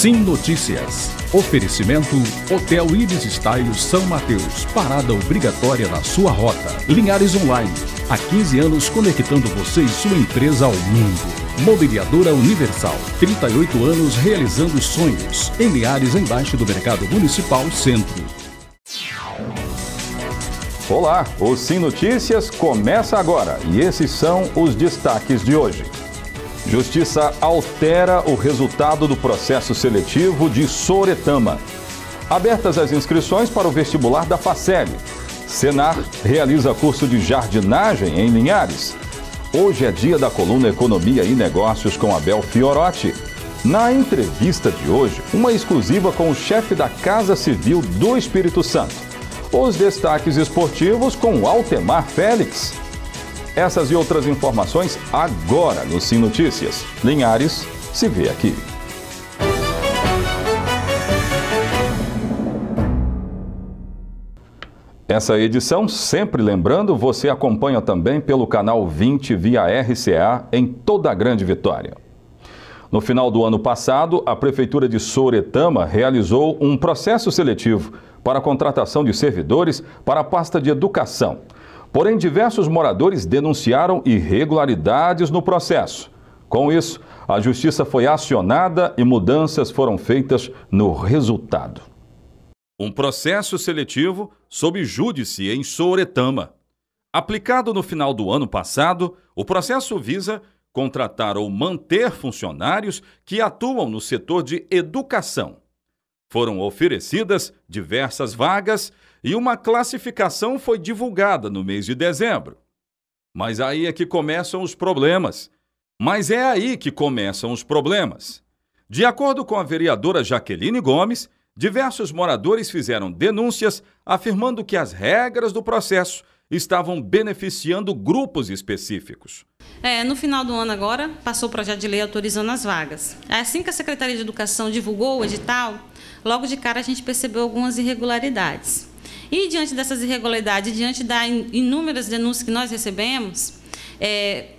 Sim Notícias. Oferecimento Hotel Ibis Style São Mateus. Parada obrigatória na sua rota. Linhares Online. Há 15 anos conectando você e sua empresa ao mundo. Mobiliadora Universal. 38 anos realizando sonhos. Em Linhares, embaixo do Mercado Municipal Centro. Olá, o Sim Notícias começa agora e esses são os destaques de hoje. Justiça altera o resultado do processo seletivo de Sooretama. Abertas as inscrições para o vestibular da Facel. Senar realiza curso de jardinagem em Linhares. Hoje é dia da coluna Economia e Negócios com Abel Fiorotti. Na entrevista de hoje, uma exclusiva com o chefe da Casa Civil do Espírito Santo. Os destaques esportivos com Altemar Félix. Essas e outras informações agora no Sim Notícias. Linhares se vê aqui. Essa edição, sempre lembrando, você acompanha também pelo canal 20 via RCA em toda a Grande Vitória. No final do ano passado, a Prefeitura de Sooretama realizou um processo seletivo para a contratação de servidores para a pasta de educação. Porém, diversos moradores denunciaram irregularidades no processo. Com isso, a Justiça foi acionada e mudanças foram feitas no resultado. Um processo seletivo sob júdice em Sooretama. Aplicado no final do ano passado, o processo visa contratar ou manter funcionários que atuam no setor de educação. Foram oferecidas diversas vagas e uma classificação foi divulgada no mês de dezembro. Mas é aí que começam os problemas. De acordo com a vereadora Jaqueline Gomes, diversos moradores fizeram denúncias afirmando que as regras do processo estavam beneficiando grupos específicos. No final do ano agora, passou o projeto de lei autorizando as vagas. Assim que a Secretaria de Educação divulgou o edital, logo de cara a gente percebeu algumas irregularidades. E diante dessas irregularidades, diante das inúmeras denúncias que nós recebemos,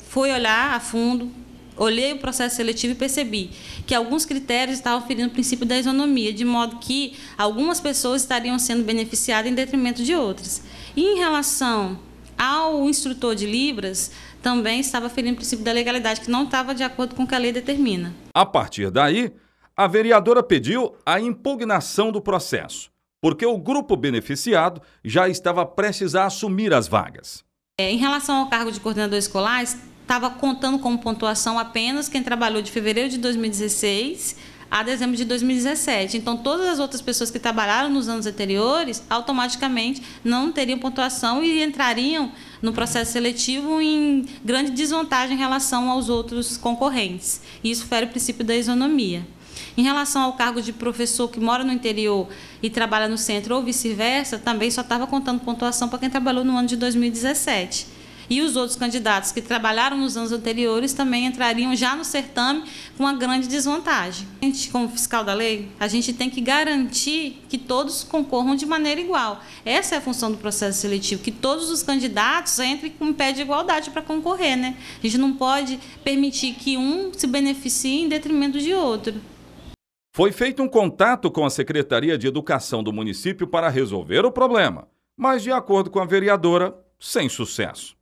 fui olhar a fundo, olhei o processo seletivo e percebi que alguns critérios estavam ferindo o princípio da isonomia, de modo que algumas pessoas estariam sendo beneficiadas em detrimento de outras. E em relação ao instrutor de Libras, também estava ferindo o princípio da legalidade, que não estava de acordo com o que a lei determina. A partir daí, a vereadora pediu a impugnação do processo, porque o grupo beneficiado já estava prestes a assumir as vagas. Em relação ao cargo de coordenador escolar, estava contando como pontuação apenas quem trabalhou de fevereiro de 2016 a dezembro de 2017. Então, todas as outras pessoas que trabalharam nos anos anteriores, automaticamente não teriam pontuação e entrariam no processo seletivo em grande desvantagem em relação aos outros concorrentes. E isso fere o princípio da isonomia. Em relação ao cargo de professor que mora no interior e trabalha no centro ou vice-versa, também só estava contando pontuação para quem trabalhou no ano de 2017. E os outros candidatos que trabalharam nos anos anteriores também entrariam já no certame com uma grande desvantagem. A gente, como fiscal da lei, a gente tem que garantir que todos concorram de maneira igual. Essa é a função do processo seletivo, que todos os candidatos entrem com um pé de igualdade para concorrer, né? A gente não pode permitir que um se beneficie em detrimento de outro. Foi feito um contato com a Secretaria de Educação do município para resolver o problema, mas, de acordo com a vereadora, sem sucesso.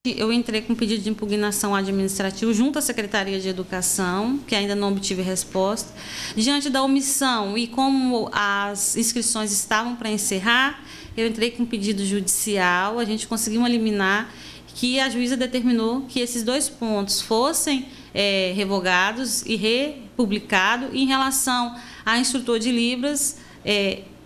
Eu entrei com um pedido de impugnação administrativo junto à Secretaria de Educação, que ainda não obtive resposta. Diante da omissão e como as inscrições estavam para encerrar, eu entrei com um pedido judicial, a gente conseguiu eliminar que a juíza determinou que esses dois pontos fossem revogados e republicados. Em relação a instrutor de Libras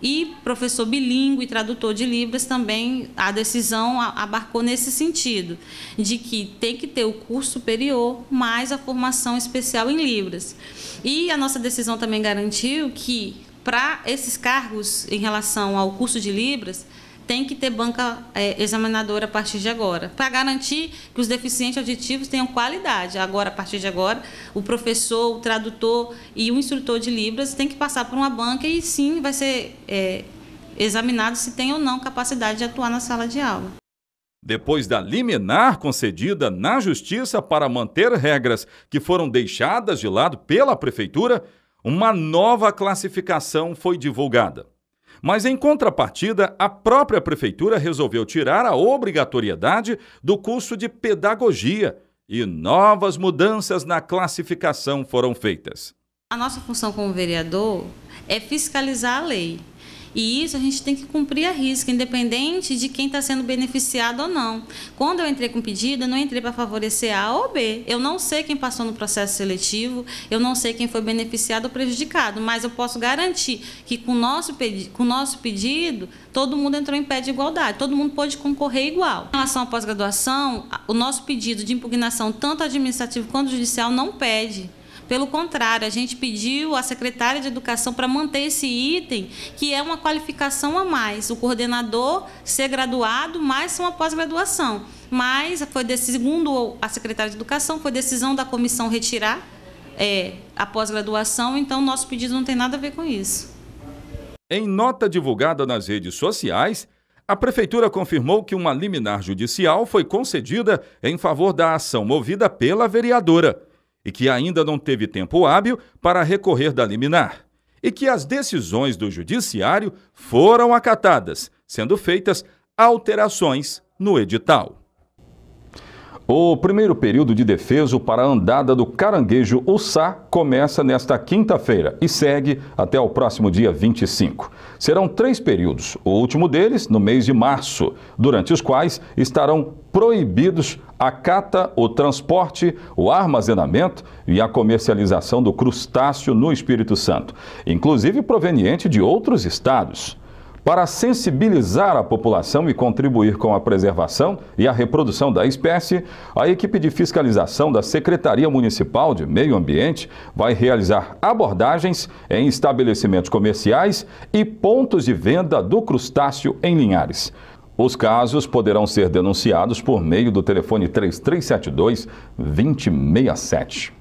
e professor bilíngue e tradutor de Libras, também a decisão abarcou nesse sentido, de que tem que ter o curso superior mais a formação especial em Libras. E a nossa decisão também garantiu que, para esses cargos em relação ao curso de Libras, tem que ter banca examinadora a partir de agora, para garantir que os deficientes auditivos tenham qualidade. Agora, a partir de agora, o professor, o tradutor e o instrutor de Libras tem que passar por uma banca e sim vai ser examinado se tem ou não capacidade de atuar na sala de aula. Depois da liminar concedida na Justiça para manter regras que foram deixadas de lado pela Prefeitura, uma nova classificação foi divulgada. Mas, em contrapartida, a própria Prefeitura resolveu tirar a obrigatoriedade do curso de pedagogia e novas mudanças na classificação foram feitas. A nossa função como vereador é fiscalizar a lei. E isso a gente tem que cumprir à risca, independente de quem está sendo beneficiado ou não. Quando eu entrei com pedido, eu não entrei para favorecer A ou B. Eu não sei quem passou no processo seletivo, eu não sei quem foi beneficiado ou prejudicado, mas eu posso garantir que com o nosso pedido, todo mundo entrou em pé de igualdade, todo mundo pôde concorrer igual. Em relação à pós-graduação, o nosso pedido de impugnação, tanto administrativo quanto judicial, não pede. Pelo contrário, a gente pediu à secretária de Educação para manter esse item, que é uma qualificação a mais. O coordenador ser graduado, mais uma pós-graduação. Mas, segundo a secretária de Educação, foi decisão da comissão retirar a pós-graduação, então nosso pedido não tem nada a ver com isso. Em nota divulgada nas redes sociais, a Prefeitura confirmou que uma liminar judicial foi concedida em favor da ação movida pela vereadora, e que ainda não teve tempo hábil para recorrer da liminar, e que as decisões do Judiciário foram acatadas, sendo feitas alterações no edital. O primeiro período de defeso para a andada do Caranguejo Uçá começa nesta quinta-feira e segue até o próximo dia 25. Serão 3 períodos, o último deles no mês de março, durante os quais estarão proibidos a cata, o transporte, o armazenamento e a comercialização do crustáceo no Espírito Santo, inclusive proveniente de outros estados. Para sensibilizar a população e contribuir com a preservação e a reprodução da espécie, a equipe de fiscalização da Secretaria Municipal de Meio Ambiente vai realizar abordagens em estabelecimentos comerciais e pontos de venda do crustáceo em Linhares. Os casos poderão ser denunciados por meio do telefone 3372-2067.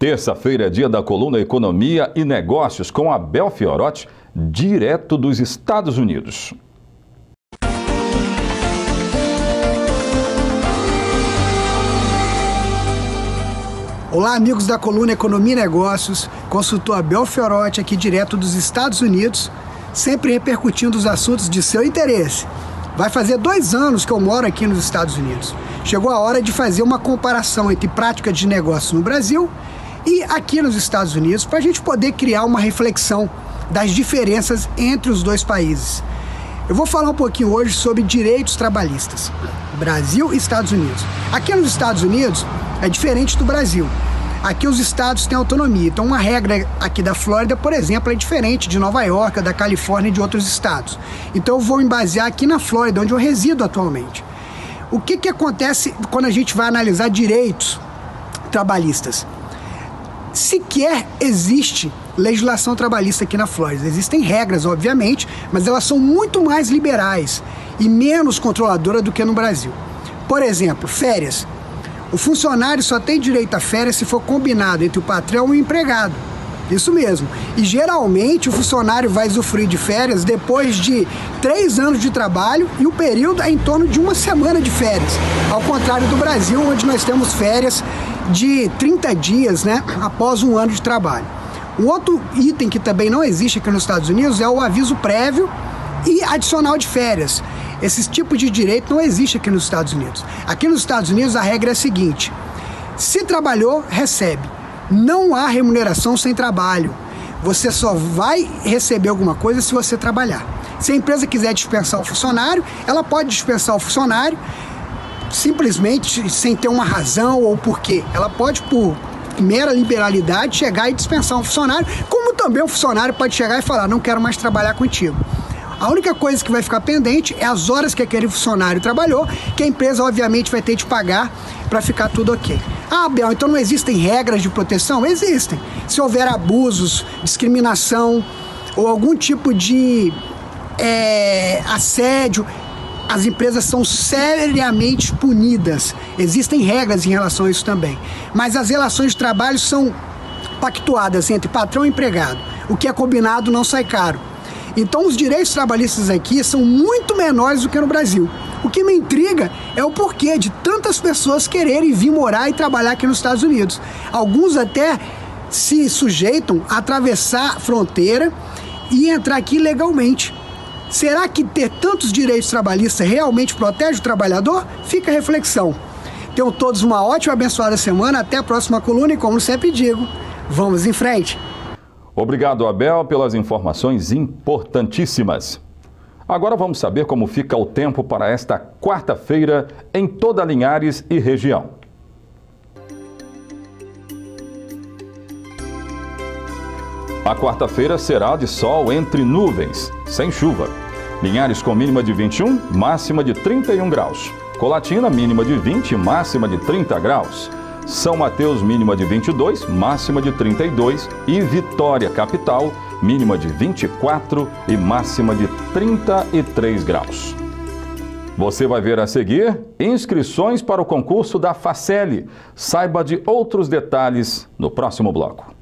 Terça-feira é dia da coluna Economia e Negócios com Abel Fiorotti, direto dos Estados Unidos. Olá, amigos da coluna Economia e Negócios, consultor Abel Fiorotti aqui direto dos Estados Unidos, sempre repercutindo os assuntos de seu interesse. Vai fazer 2 anos que eu moro aqui nos Estados Unidos. Chegou a hora de fazer uma comparação entre práticas de negócio no Brasil e aqui nos Estados Unidos, para a gente poder criar uma reflexão das diferenças entre os 2 países. Eu vou falar um pouquinho hoje sobre direitos trabalhistas, Brasil e Estados Unidos. Aqui nos Estados Unidos é diferente do Brasil. Aqui os estados têm autonomia, então uma regra aqui da Flórida, por exemplo, é diferente de Nova York, da Califórnia e de outros estados. Então eu vou me basear aqui na Flórida, onde eu resido atualmente. O que acontece quando a gente vai analisar direitos trabalhistas? Sequer existe legislação trabalhista aqui na Flórida. Existem regras, obviamente, mas elas são muito mais liberais e menos controladoras do que no Brasil. Por exemplo, férias. O funcionário só tem direito a férias se for combinado entre o patrão e o empregado. Isso mesmo. E geralmente o funcionário vai usufruir de férias depois de 3 anos de trabalho e o período é em torno de 1 semana de férias. Ao contrário do Brasil, onde nós temos férias de 30 dias, né, após 1 ano de trabalho. Um outro item que também não existe aqui nos Estados Unidos é o aviso prévio e adicional de férias. Esse tipo de direito não existe aqui nos Estados Unidos. Aqui nos Estados Unidos a regra é a seguinte: se trabalhou, recebe. Não há remuneração sem trabalho. Você só vai receber alguma coisa se você trabalhar. Se a empresa quiser dispensar o funcionário, ela pode dispensar o funcionário simplesmente sem ter uma razão ou porquê. Ela pode, por mera liberalidade, chegar e dispensar um funcionário, como também o funcionário pode chegar e falar: não quero mais trabalhar contigo. A única coisa que vai ficar pendente é as horas que aquele funcionário trabalhou, que a empresa obviamente vai ter de pagar para ficar tudo ok. Ah, Abel, então não existem regras de proteção? Existem. Se houver abusos, discriminação ou algum tipo de assédio, as empresas são seriamente punidas. Existem regras em relação a isso também. Mas as relações de trabalho são pactuadas entre patrão e empregado. O que é combinado não sai caro. Então os direitos trabalhistas aqui são muito menores do que no Brasil. O que me intriga é o porquê de tantas pessoas quererem vir morar e trabalhar aqui nos Estados Unidos. Alguns até se sujeitam a atravessar a fronteira e entrar aqui legalmente. Será que ter tantos direitos trabalhistas realmente protege o trabalhador? Fica a reflexão. Tenham todos uma ótima, abençoada semana. Até a próxima coluna e, como sempre digo, vamos em frente. Obrigado, Abel, pelas informações importantíssimas. Agora vamos saber como fica o tempo para esta quarta-feira em toda Linhares e região. A quarta-feira será de sol entre nuvens, sem chuva. Linhares com mínima de 21, máxima de 31 graus. Colatina, mínima de 20, máxima de 30 graus. São Mateus, mínima de 22, máxima de 32. E Vitória, capital, mínima de 24 e máxima de 33 graus. Você vai ver a seguir inscrições para o concurso da Faceli. Saiba de outros detalhes no próximo bloco.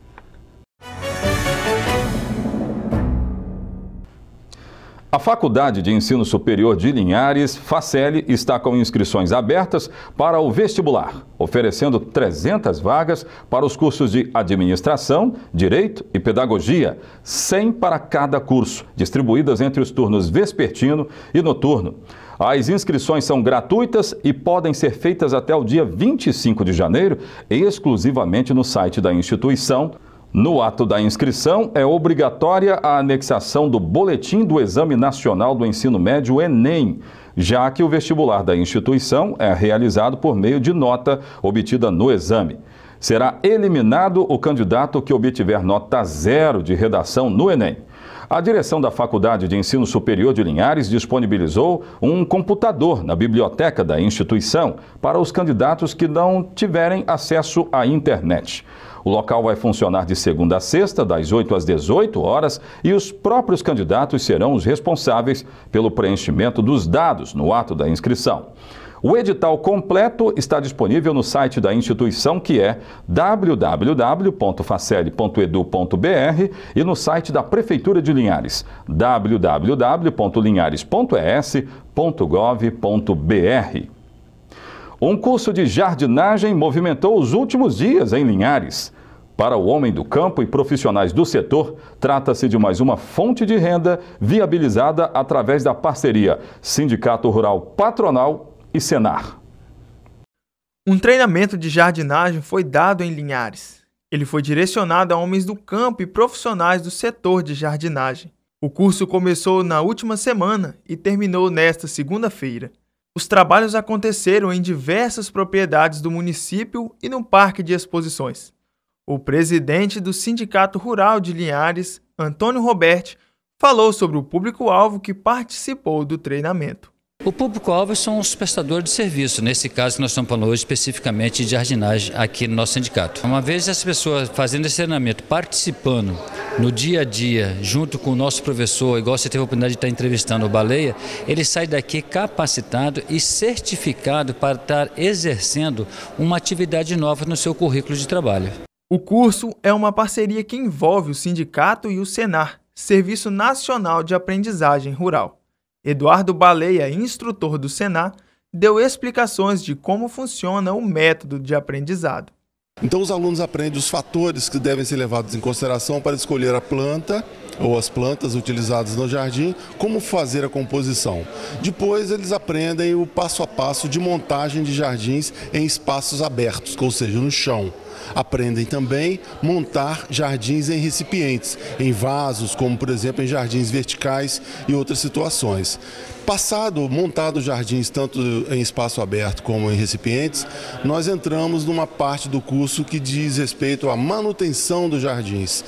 A Faculdade de Ensino Superior de Linhares, Faceli, está com inscrições abertas para o vestibular, oferecendo 300 vagas para os cursos de Administração, Direito e Pedagogia, 100 para cada curso, distribuídas entre os turnos vespertino e noturno. As inscrições são gratuitas e podem ser feitas até o dia 25 de janeiro, exclusivamente no site da instituição. No ato da inscrição, é obrigatória a anexação do Boletim do Exame Nacional do Ensino Médio, Enem, já que o vestibular da instituição é realizado por meio de nota obtida no exame. Será eliminado o candidato que obtiver nota 0 de redação no Enem. A direção da Faculdade de Ensino Superior de Linhares disponibilizou um computador na biblioteca da instituição para os candidatos que não tiverem acesso à internet. O local vai funcionar de segunda a sexta, das 8 às 18 horas, e os próprios candidatos serão os responsáveis pelo preenchimento dos dados no ato da inscrição. O edital completo está disponível no site da instituição, que é www.faceli.edu.br, e no site da Prefeitura de Linhares, www.linhares.es.gov.br. Um curso de jardinagem movimentou os últimos dias em Linhares. Para o homem do campo e profissionais do setor, trata-se de mais uma fonte de renda viabilizada através da parceria Sindicato Rural Patronal e Senar. Um treinamento de jardinagem foi dado em Linhares. Ele foi direcionado a homens do campo e profissionais do setor de jardinagem. O curso começou na última semana e terminou nesta segunda-feira. Os trabalhos aconteceram em diversas propriedades do município e no Parque de Exposições. O presidente do Sindicato Rural de Linhares, Antônio Roberti, falou sobre o público-alvo que participou do treinamento. O público-alvo são os prestadores de serviço, nesse caso que nós estamos falando hoje especificamente de jardinagem aqui no nosso sindicato. Uma vez as pessoas fazendo esse treinamento, participando no dia a dia, junto com o nosso professor, igual você teve a oportunidade de estar entrevistando o Baleia, ele sai daqui capacitado e certificado para estar exercendo uma atividade nova no seu currículo de trabalho. O curso é uma parceria que envolve o sindicato e o Senar, Serviço Nacional de Aprendizagem Rural. Eduardo Baleia, instrutor do Senar, deu explicações de como funciona o método de aprendizado. Então os alunos aprendem os fatores que devem ser levados em consideração para escolher a planta ou as plantas utilizadas no jardim, como fazer a composição. Depois eles aprendem o passo a passo de montagem de jardins em espaços abertos, ou seja, no chão. Aprendem também montar jardins em recipientes, em vasos, como por exemplo em jardins verticais e outras situações. Montado jardins tanto em espaço aberto como em recipientes, nós entramos numa parte do curso que diz respeito à manutenção dos jardins,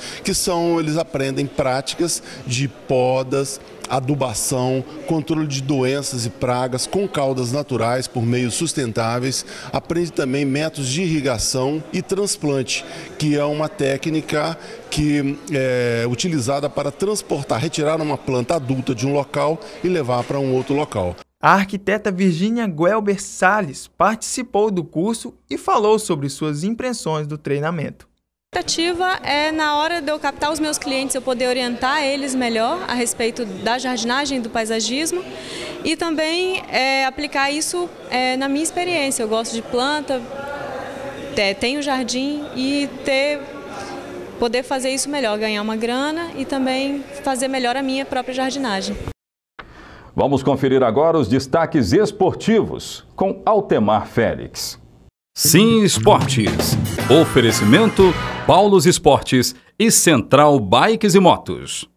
eles aprendem práticas de podas, adubação, controle de doenças e pragas com caudas naturais por meios sustentáveis, aprende também métodos de irrigação e transplante, que é uma técnica que é utilizada para retirar uma planta adulta de um local e levar para um outro local. A arquiteta Virgínia Guelber Salles participou do curso e falou sobre suas impressões do treinamento. A expectativa é, na hora de eu captar os meus clientes, eu poder orientar eles melhor a respeito da jardinagem e do paisagismo e também aplicar isso na minha experiência. Eu gosto de planta, tenho jardim e ter poder fazer isso melhor, ganhar uma grana e também fazer melhor a minha própria jardinagem. Vamos conferir agora os destaques esportivos com Altemar Félix. Sim Esportes. Oferecimento Paulos Esportes e Central Bikes e Motos.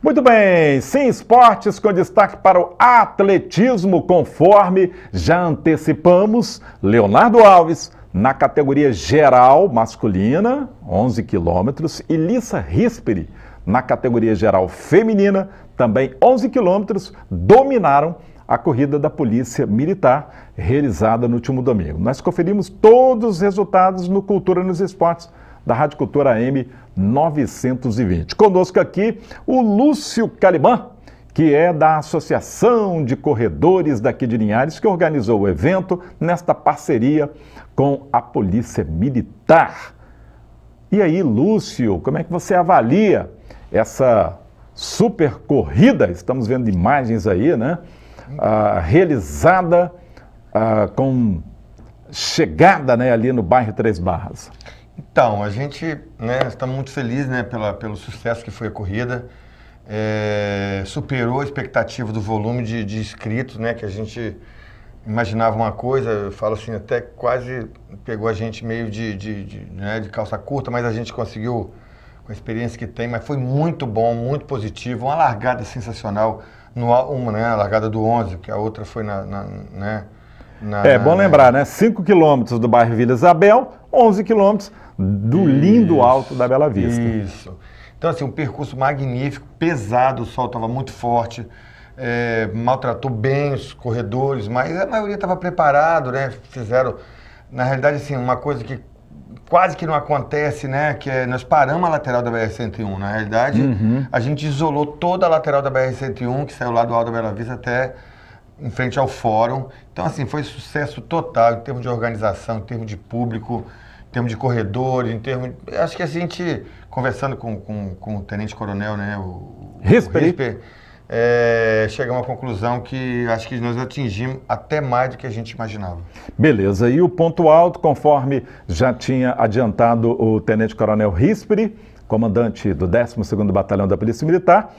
Muito bem, Sim Esportes com destaque para o atletismo, conforme já antecipamos, Leonardo Alves na categoria geral masculina, 11 quilômetros, e Lissa Risperi na categoria geral feminina, também 11 quilômetros, dominaram a corrida da Polícia Militar realizada no último domingo. Nós conferimos todos os resultados no Cultura nos Esportes da Rádio Cultura AM 920. Conosco aqui o Lúcio Calimã, que é da Associação de Corredores daqui de Linhares, que organizou o evento nesta parceria com a Polícia Militar. E aí, Lúcio, como é que você avalia essa super corrida? Estamos vendo imagens aí, né? Realizada com chegada, né, ali no bairro Três Barras. Então, a gente, né, está muito feliz, né, pelo sucesso que foi a corrida. Superou a expectativa do volume de inscritos, né, que a gente imaginava uma coisa, eu falo assim, até quase pegou a gente meio né, de calça curta, mas a gente conseguiu, com a experiência que tem, mas foi muito bom, muito positivo, uma largada sensacional, né, a largada do 11, que a outra foi bom lembrar, né, 5 quilômetros do bairro Vila Isabel, 11 quilômetros do lindo alto da Bela Vista. Isso. Então, assim, um percurso magnífico, pesado, o sol estava muito forte, maltratou bem os corredores, mas a maioria estava preparado, né? Fizeram, na realidade, assim, uma coisa que quase que não acontece, né? Que é, nós paramos a lateral da BR-101. Na realidade, a gente isolou toda a lateral da BR-101, que saiu lá do alto da Bela Vista até em frente ao fórum. Então, assim, foi sucesso total em termos de organização, em termos de público, em termos de corredores, em termos... Acho que a gente, conversando com o tenente-coronel, né, o Risper, chegamos à conclusão que acho que nós atingimos até mais do que a gente imaginava. Beleza, e o ponto alto, conforme já tinha adiantado o tenente-coronel Risperi, comandante do 12º Batalhão da Polícia Militar,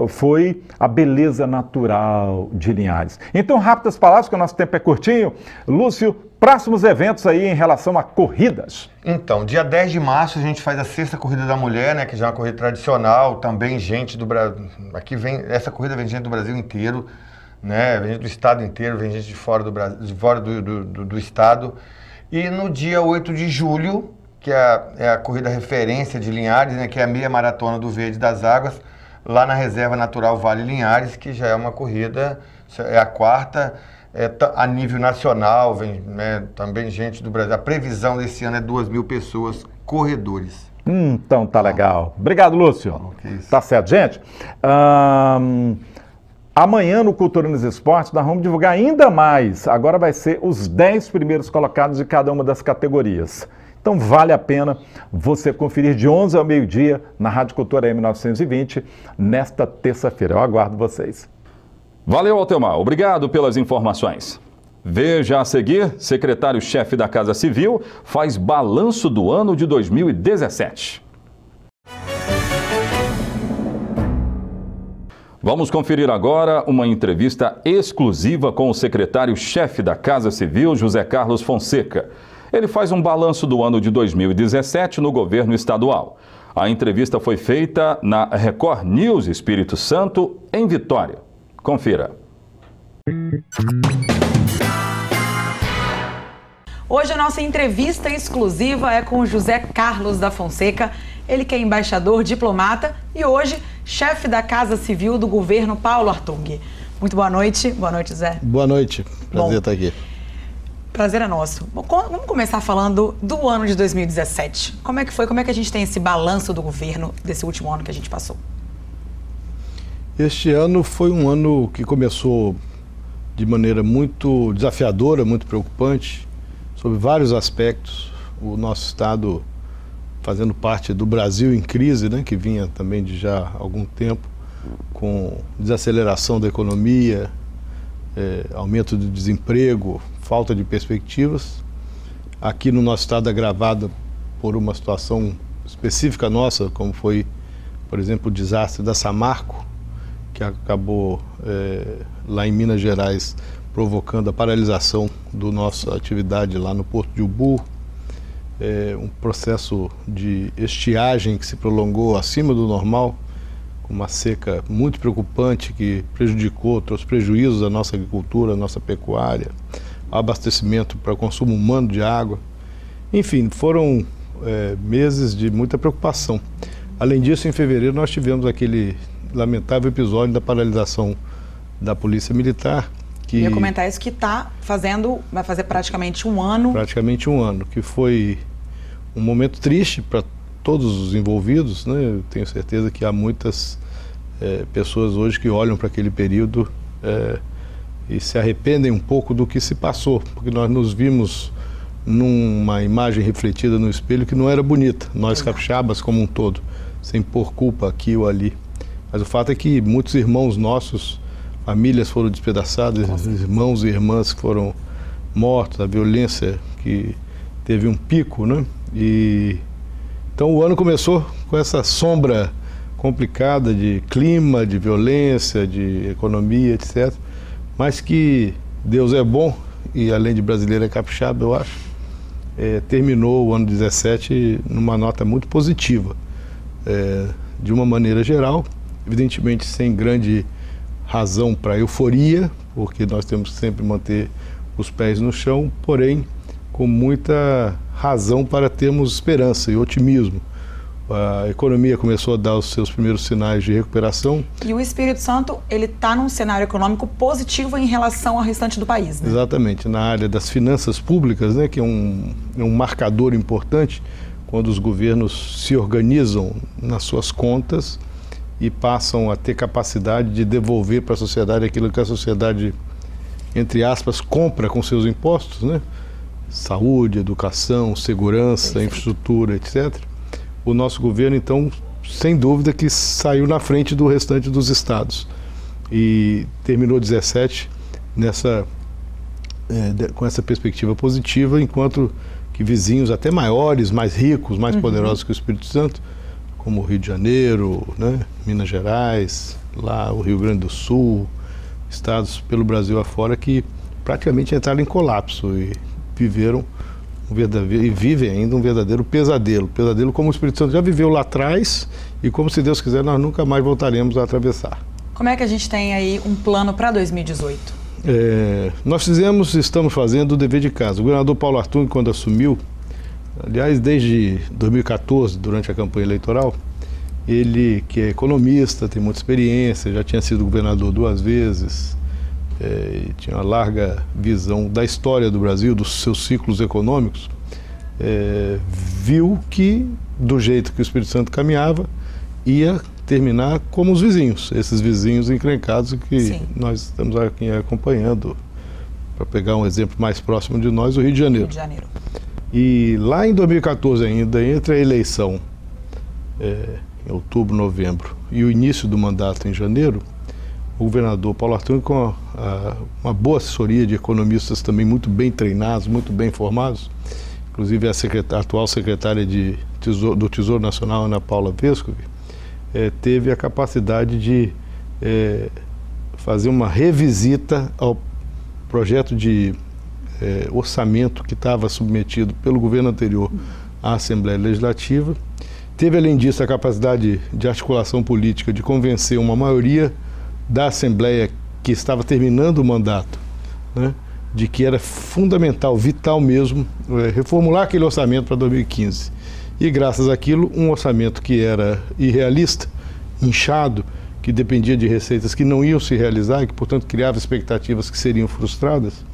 foi a beleza natural de Linhares. Então, rápidas palavras, que o nosso tempo é curtinho. Lúcio, próximos eventos aí em relação a corridas. Então, dia 10 de março a gente faz a 6ª Corrida da Mulher, né, que já é uma corrida tradicional, também gente do Brasil, essa corrida vem gente do Brasil inteiro, né, vem gente do estado inteiro, vem gente de fora do Brasil, de fora do estado. E no dia 8 de julho, que é a corrida referência de Linhares, né, que é a meia maratona do Verde das Águas, lá na Reserva Natural Vale Linhares, que já é uma corrida, é a 4ª, a nível nacional, vem, né, também gente do Brasil. A previsão desse ano é 2.000 pessoas, corredores. Então tá legal. Obrigado, Lúcio. Tá certo, gente. Amanhã no Cultura nos Esportes nós vamos divulgar ainda mais. Agora vai ser os 10 primeiros colocados de cada uma das categorias. Então vale a pena você conferir de 11 ao meio-dia na Rádio Cultura M920 nesta terça-feira. Eu aguardo vocês. Valeu, Altemar. Obrigado pelas informações. Veja a seguir, secretário-chefe da Casa Civil faz balanço do ano de 2017. Vamos conferir agora uma entrevista exclusiva com o secretário-chefe da Casa Civil, José Carlos Fonseca. Ele faz um balanço do ano de 2017 no governo estadual. A entrevista foi feita na Record News Espírito Santo, em Vitória. Confira. Hoje a nossa entrevista exclusiva é com o José Carlos da Fonseca, ele que é embaixador, diplomata e hoje chefe da Casa Civil do governo Paulo Artung. Muito boa noite. Boa noite, Zé. Boa noite. Prazer estar aqui. Prazer é nosso. Bom, vamos começar falando do ano de 2017. Como é que foi? Como é que a gente tem esse balanço do governo desse último ano que a gente passou? Este ano foi um ano que começou de maneira muito desafiadora, muito preocupante, sobre vários aspectos. O nosso estado fazendo parte do Brasil em crise, né, que vinha também de já algum tempo, com desaceleração da economia, aumento do desemprego, falta de perspectivas. Aqui no nosso estado agravada por uma situação específica nossa, como foi, por exemplo, o desastre da Samarco, que acabou lá em Minas Gerais provocando a paralisação da nossa atividade lá no Porto de Ubu, um processo de estiagem que se prolongou acima do normal, com uma seca muito preocupante que prejudicou, trouxe prejuízos à nossa agricultura, à nossa pecuária, abastecimento para consumo humano de água. Enfim, foram meses de muita preocupação. Além disso, em fevereiro nós tivemos aquele lamentável episódio da paralisação da Polícia Militar. Eu ia comentar isso, que vai fazer praticamente um ano. Praticamente um ano, que foi um momento triste para todos os envolvidos, né? Eu tenho certeza que há muitas pessoas hoje que olham para aquele período e se arrependem um pouco do que se passou, porque nós nos vimos numa imagem refletida no espelho que não era bonita, nós capixabas como um todo, sem pôr culpa aqui ou ali. Mas o fato é que muitos irmãos nossos, famílias foram despedaçadas, irmãos e irmãs que foram mortos, a violência que teve um pico, né? E então o ano começou com essa sombra complicada de clima, de violência, de economia, etc. Mas que Deus é bom e além de brasileiro é capixaba, eu acho. Terminou o ano 17 numa nota muito positiva, de uma maneira geral, evidentemente sem grande razão para euforia, porque nós temos que sempre manter os pés no chão, porém com muita razão para termos esperança e otimismo. A economia começou a dar os seus primeiros sinais de recuperação. E o Espírito Santo, ele está num cenário econômico positivo em relação ao restante do país, né? Exatamente, na área das finanças públicas, né, que é um marcador importante quando os governos se organizam nas suas contas e passam a ter capacidade de devolver para a sociedade aquilo que a sociedade, entre aspas, compra com seus impostos, né? Saúde, educação, segurança, infraestrutura, etc. O nosso governo, então, sem dúvida que saiu na frente do restante dos estados e terminou 17 com essa perspectiva positiva, enquanto que vizinhos até maiores, mais ricos, mais poderosos que o Espírito Santo, como o Rio de Janeiro, né, Minas Gerais, lá o Rio Grande do Sul, estados pelo Brasil afora que praticamente entraram em colapso e viveram vivem ainda um verdadeiro pesadelo como o Espírito Santo já viveu lá atrás e como, se Deus quiser, nós nunca mais voltaremos a atravessar. Como é que a gente tem aí um plano para 2018? Nós estamos fazendo o dever de casa. O governador Paulo Artung, quando assumiu, aliás, desde 2014, durante a campanha eleitoral, ele, que é economista, tem muita experiência, já tinha sido governador 2 vezes, tinha uma larga visão da história do Brasil, dos seus ciclos econômicos, viu que, do jeito que o Espírito Santo caminhava, ia terminar como os vizinhos, esses vizinhos encrencados que nós estamos aqui acompanhando, para pegar um exemplo mais próximo de nós, o Rio de Janeiro. E lá em 2014 ainda, entre a eleição em outubro, novembro, e o início do mandato em janeiro, o governador Paulo Artung, com uma boa assessoria de economistas também muito bem treinados, muito bem formados, inclusive a atual secretária do Tesouro Nacional, Ana Paula Vescovi, teve a capacidade de fazer uma revisita ao projeto de orçamento que estava submetido pelo governo anterior à Assembleia Legislativa. Teve, além disso, a capacidade de articulação política de convencer uma maioria da Assembleia que estava terminando o mandato, né, de que era fundamental, vital mesmo, reformular aquele orçamento para 2015. E graças àquilo, um orçamento que era irrealista, inchado, que dependia de receitas que não iam se realizar e que, portanto, criava expectativas que seriam frustradas,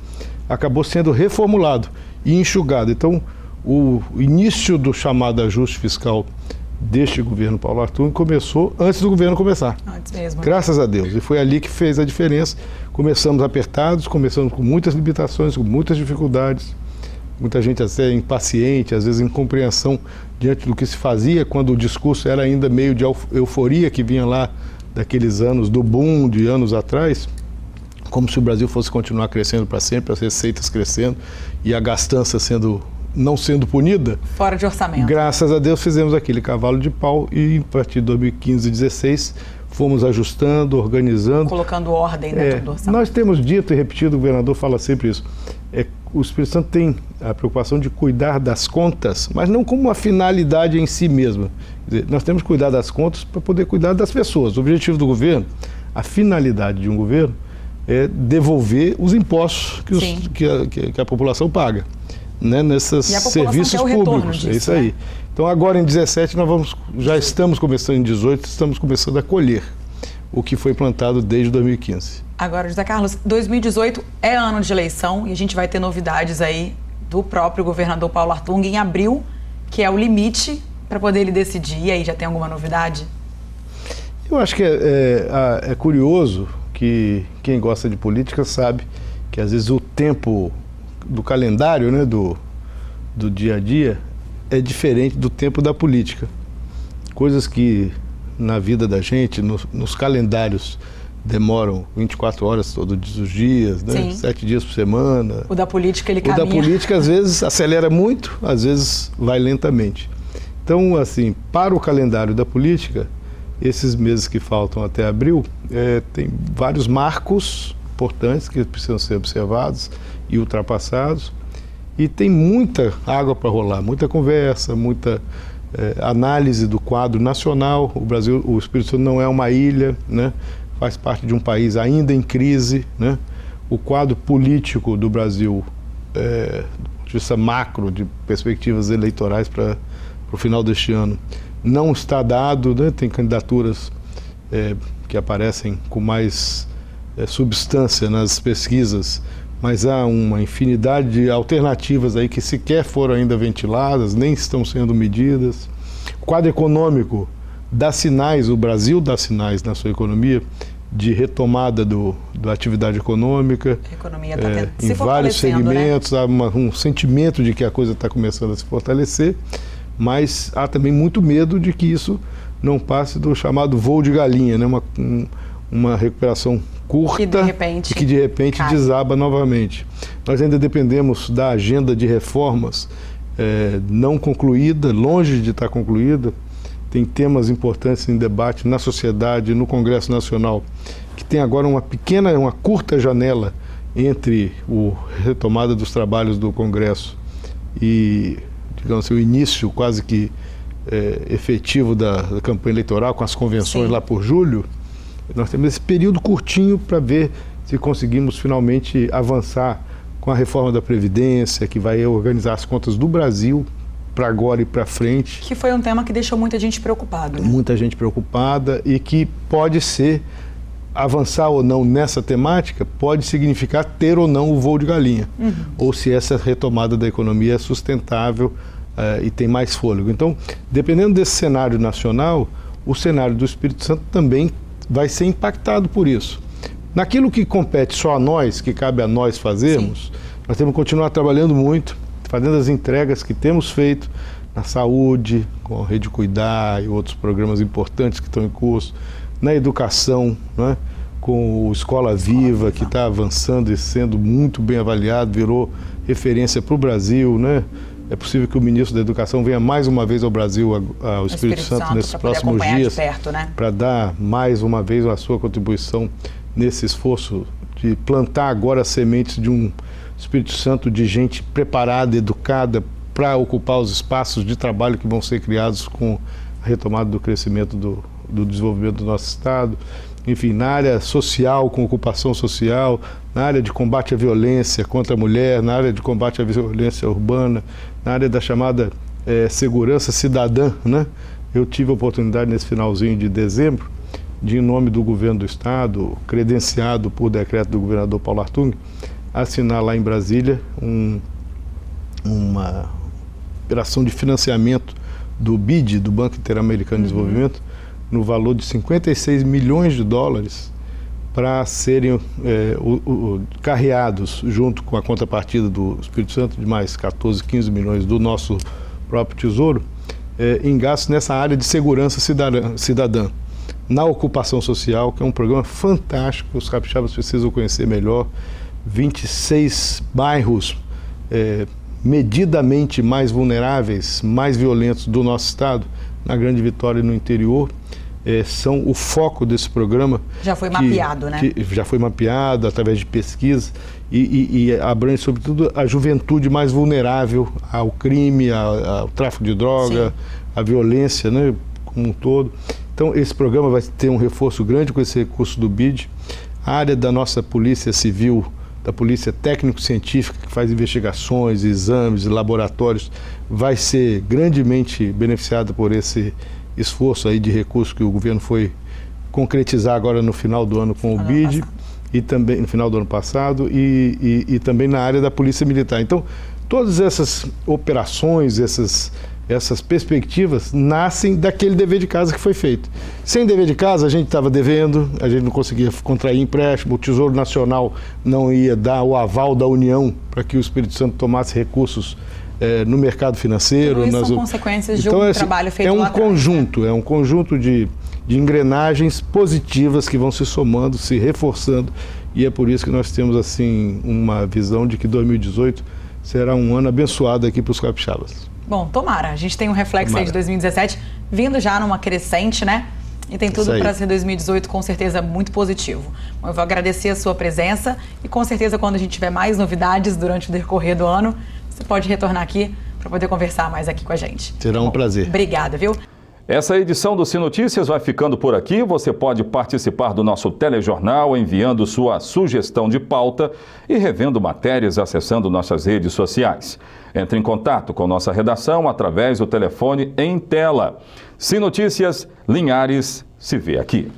acabou sendo reformulado e enxugado. Então, o início do chamado ajuste fiscal deste governo Paulo Artung começou antes do governo começar. Antes mesmo. Graças a Deus. E foi ali que fez a diferença. Começamos apertados, começamos com muitas limitações, com muitas dificuldades. Muita gente até impaciente, às vezes incompreensão diante do que se fazia, quando o discurso era ainda meio de euforia que vinha lá daqueles anos, do boom de anos atrás, como se o Brasil fosse continuar crescendo para sempre, as receitas crescendo e a gastança sendo não sendo punida. Fora de orçamento. Graças a Deus fizemos aquele cavalo de pau e a partir de 2015 e 2016 fomos ajustando, organizando. Colocando ordem dentro do orçamento. Nós temos dito e repetido, o governador fala sempre isso, o Espírito Santo tem a preocupação de cuidar das contas, mas não como uma finalidade em si mesma. Quer dizer, nós temos que cuidar das contas para poder cuidar das pessoas. O objetivo do governo, a finalidade de um governo é devolver os impostos que a população paga, né, nesses serviços públicos. Disso, é isso aí. Né? Então agora em 17 já estamos começando, em 18 estamos começando a colher o que foi plantado desde 2015. Agora, José Carlos, 2018 é ano de eleição e a gente vai ter novidades aí do próprio governador Paulo Artung em abril, que é o limite para poder ele decidir. E aí, já tem alguma novidade? Eu acho que é curioso que quem gosta de política sabe que às vezes o tempo do calendário, né, do dia a dia é diferente do tempo da política. Coisas que na vida da gente, nos calendários, demoram 24 horas todos os dias, né? 7 dias por semana. O da política, ele caminha. O da política, às vezes, acelera muito, às vezes vai lentamente. Então, assim, para o calendário da política, esses meses que faltam até abril, tem vários marcos importantes que precisam ser observados e ultrapassados. E tem muita água para rolar, muita conversa, muita análise do quadro nacional. O Brasil, o Espírito Santo não é uma ilha, né? Faz parte de um país ainda em crise, né? O quadro político do Brasil, do ponto de vista macro, de perspectivas eleitorais para o final deste ano, não está dado, né? Tem candidaturas que aparecem com mais substância nas pesquisas, mas há uma infinidade de alternativas aí que sequer foram ainda ventiladas, nem estão sendo medidas. O quadro econômico dá sinais, o Brasil dá sinais na sua economia de retomada da atividade econômica. A economia está em vários segmentos, né? Há um sentimento de que a coisa está começando a se fortalecer, mas há também muito medo de que isso não passe do chamado voo de galinha, né? Uma recuperação curta e que de repente desaba novamente. Nós ainda dependemos da agenda de reformas não concluída, longe de estar concluída. Tem temas importantes em debate na sociedade, no Congresso Nacional, que tem agora uma curta janela entre a retomada dos trabalhos do Congresso e, digamos assim, o início quase que efetivo da campanha eleitoral, com as convenções lá por julho. Nós temos esse período curtinho para ver se conseguimos finalmente avançar com a reforma da Previdência, que vai organizar as contas do Brasil para agora e para frente. Que foi um tema que deixou muita gente preocupada. Né? Muita gente preocupada e que pode ser, avançar ou não nessa temática, pode significar ter ou não o voo de galinha. Ou se essa retomada da economia é sustentável e tem mais fôlego. Então, dependendo desse cenário nacional, o cenário do Espírito Santo também vai ser impactado por isso. Naquilo que compete só a nós, que cabe a nós fazermos, nós temos que continuar trabalhando muito, fazendo as entregas que temos feito na saúde, com a Rede Cuidar e outros programas importantes que estão em curso, na educação, né? Com o Escola Viva, que está avançando e sendo muito bem avaliado, virou referência para o Brasil, né? É possível que o ministro da Educação venha mais uma vez ao Brasil, ao Espírito Santo, nesses próximos dias, né? Para dar mais uma vez a sua contribuição nesse esforço de plantar agora as sementes de um Espírito Santo de gente preparada, educada, para ocupar os espaços de trabalho que vão ser criados com a retomada do crescimento do desenvolvimento do nosso Estado. Enfim, na área social, com ocupação social, na área de combate à violência contra a mulher, na área de combate à violência urbana, na área da chamada segurança cidadã, né? Eu tive a oportunidade nesse finalzinho de dezembro, de, em nome do governo do Estado, credenciado por decreto do governador Paulo Artung, assinar lá em Brasília uma operação de financiamento do BID, do Banco Interamericano de Desenvolvimento, no valor de 56 milhões de dólares para serem carreados junto com a contrapartida do Espírito Santo de mais 14, 15 milhões do nosso próprio tesouro em gastos nessa área de segurança cidadã, na ocupação social, que é um programa fantástico, os capixabas precisam conhecer melhor. 26 bairros medidamente mais vulneráveis, mais violentos do nosso estado, na Grande Vitória e no interior, são o foco desse programa. Já foi mapeado, né? Já foi mapeado através de pesquisa e abrange, sobretudo, a juventude mais vulnerável ao crime, ao tráfico de droga, à violência, né, como um todo. Então, esse programa vai ter um reforço grande com esse recurso do BID. A área da nossa Polícia Civil, da Polícia Técnico-Científica, que faz investigações, exames, laboratórios, vai ser grandemente beneficiada por esse esforço aí de recurso que o governo foi concretizar agora no final do ano com o BID, e também no final do ano passado, e também na área da Polícia Militar. Então, todas essas operações, essas perspectivas nascem daquele dever de casa que foi feito. Sem dever de casa, a gente estava devendo, a gente não conseguia contrair empréstimo, o Tesouro Nacional não ia dar o aval da União para que o Espírito Santo tomasse recursos no mercado financeiro. Tudo isso são consequências de um trabalho feito lá atrás. É um conjunto de engrenagens positivas que vão se somando, se reforçando, e é por isso que nós temos assim uma visão de que 2018 será um ano abençoado aqui para os capixabas. Bom, tomara. A gente tem um reflexo aí de 2017 vindo já numa crescente, né? E tem tudo para ser 2018 com certeza muito positivo. Bom, eu vou agradecer a sua presença e com certeza quando a gente tiver mais novidades durante o decorrer do ano, você pode retornar aqui para poder conversar mais aqui com a gente. Será um prazer. Obrigada, viu? Essa edição do Se Notícias vai ficando por aqui. Você pode participar do nosso telejornal enviando sua sugestão de pauta e revendo matérias acessando nossas redes sociais. Entre em contato com nossa redação através do telefone em tela. Se Notícias, Linhares se vê aqui.